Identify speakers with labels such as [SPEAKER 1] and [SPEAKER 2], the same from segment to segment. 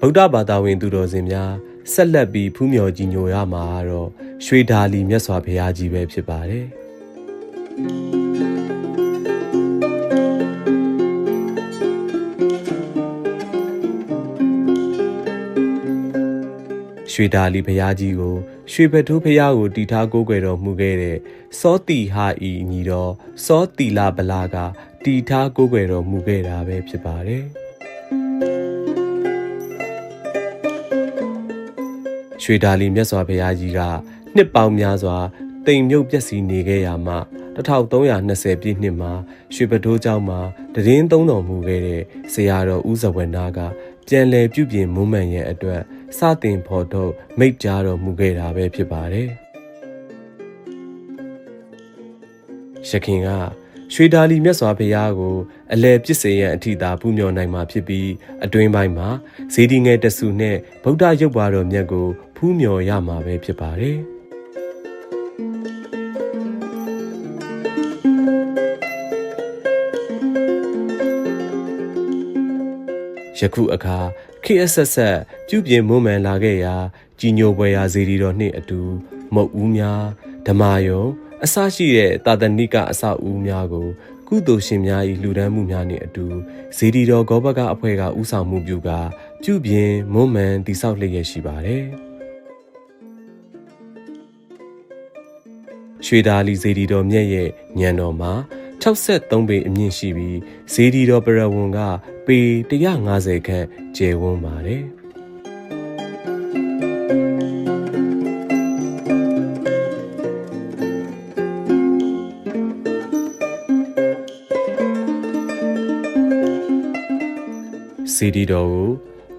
[SPEAKER 1] ဗုဒ္ဓဘာသာဝင်သူတော်စင်များဆက်လက်ပြီးဖူးမြော်ကြည်ညိုရမှာတော့ရွှေဒါလီမြတ်စွာဘုရားကြီးပဲဖြစ်ပါတယ်ရွှေဒါလီဘုရားကြီးကိုရွှေဘထိုးဘုရားကိုတည်ထားကိုးကွယ်တော်မူခဲ့တဲ့စောတီဟာဤညီတော်စောတီလာဗလာကတည်ထားကိုးကွယ်တော်မူခဲ့တာပဲဖြစ်ပါတယ်ရွှေဒါလီမြတ်စွာဘုရားကြီးကနှစ်ပေါင်းများစွာတိမ်မြုပ်ပျက်စီးနေခဲ့ရမှ1320ပြည့်နှစ်မှာရွှေဘထိုးကျောင်းမှာတည်င်းသုံးတော်မူခဲ့တဲ့ဆရာတော်ဦးဇဝနာကပြန်လည်ပြုပြင်မွမ်းမံရန်အတွက်စတင်ဖော်ထုတ်မိန့်ကြားတော်မူခဲ့တာပဲဖြစ်ပါတယ်။ယခင်ကရွှေဒါလီမြတ်စွာဘုရားကိုအလယ်ပြစ်စေရန်အထိသာပူမြော်နိုင်မှာဖြစ်ပြီးအတွင်းပိုင်းမှာဇေဒီငယ်တဆူနဲ့ဗုဒ္ဓရုပ်ပါတော်မြတ်ကိုဖူးမြော်ရမှာပဲဖြစ်ပါတယ်။ယခုအခါခေတ်အဆက်ဆက်ပြုပြင်မွမ်းမံလာခဲ့ရာကြီးညိုပွဲရာဇေဒီတော်နှင့်အတူမုတ်ဦးများဓမ္မယုံအစရှိတဲ့သာသနိကအဆောက်အဦများကိုကုသိုလ်ရှင်များ၏လှူဒန်းမှုများနှင့်အတူဇေဒီတော်ဂောဘကအဖွဲ့ကဦးဆောင်မှုပြုကာပြုပြင်မွမ်းမံတည်ဆောက်လျက်ရှိပါတယ်။ရွှေဒါလီဇေဒီတော်မြတ်ရဲ့ညံတော်မှာ63ပေအမြင့်ရှိပြီးဇေဒီတော်ပရဝဏ်ကပေ150ခန့်ကျယ်ဝန်းပါတယ်။ဇေဒီတော်ကို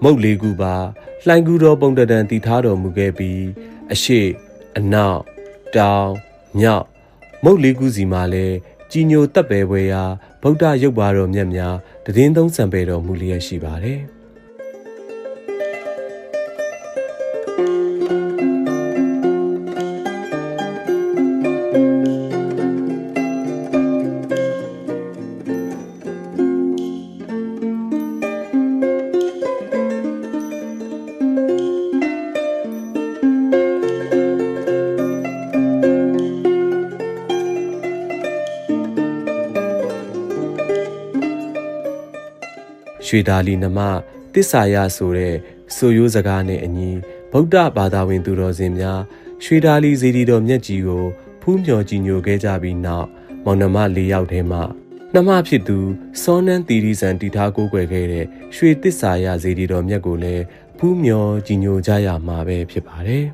[SPEAKER 1] မုတ်လေးခုပါလှိုင်ကူတော်ပုံတံတည်ထားတော်မူခဲ့ပြီးအရှိအနောက်တောင်မြောက်မုတ်လေးခုစီမှာလည်းကြီးညိုတပ်ပယ်ပွဲရာဗုဒ္ဓရုပ်ပါတော်မြတ်များတည်င်းသုံးစံပယ်တော်မူလျက်ရှိပါတယ်။ရွှေဒါလီနမတစ္ဆာယဆိုတဲ့ဆိုရိုးစကားနဲ့အညီဗုဒ္ဓဘာသာဝင်သူတော်စင်များရွှေဒါလီဇေဒီတော်မြတ်ကြီးကိုဖူးမြော်ကြည်ညိုခဲ့ကြပြီးနောက်မောင်နှမ၄ယောက်ထဲမှနှမဖြစ်သူစောနန်းတီရီဇန်တည်ထားကိုးကွယ်ခဲ့တဲ့ရွှေတစ္ဆာယဇေဒီတော်မြတ်ကိုလည်းဖူးမြော်ကြည်ညိုကြရမှာပဲဖြစ်ပါတယ်။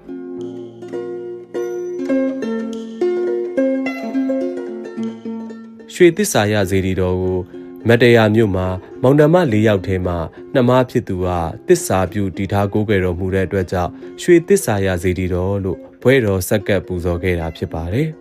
[SPEAKER 1] ရွှေတစ္ဆာယဇေဒီတော်ကိုမတရာမြို့မှာမောင်နှမ၄ယောက်ထဲမှနှမဖြစ်သူကတစ္ဆာပြုတည်ထားကိုးကွယ်တော်မူတဲ့အတွက်ကြောင့်ရွှေတစ္ဆာယဇေဒီတော်လို့ဘွဲတော်ဆက်ကပ်ပူဇော်ခဲ့တာဖြစ်ပါတယ်။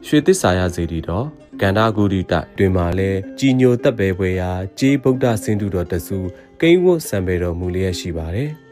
[SPEAKER 1] ရွှေတစ္ဆာယဇေဒီတော်ကန္တာဂုရိတတွင်မှာလဲကြီးညိုတပ်ပဲပွဲရာကြေးဗုဒ္ဓဆင်းတုတော်တဆူကိန်းဝတ်စံပေတော်မူလျက်ရှိပါတယ်။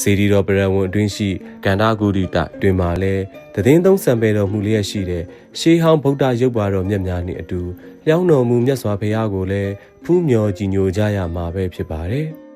[SPEAKER 1] ဇေဒီတော်ပရဝဏ်အတွင်းရှိကန္တာဂုရိတတွင်မှာလဲတည်င်းသုံးစံပေတော်မူလျက်ရှိတဲ့ရှေးဟောင်းဗုဒ္ဓရုပ်ပါတော်မြတ်များနှင့်အတူလျောင်းတော်မူမြတ်စွာဘုရားကိုလည်းဖူးမြော်ကြည်ညိုကြရမှာပဲဖြစ်ပါတယ်။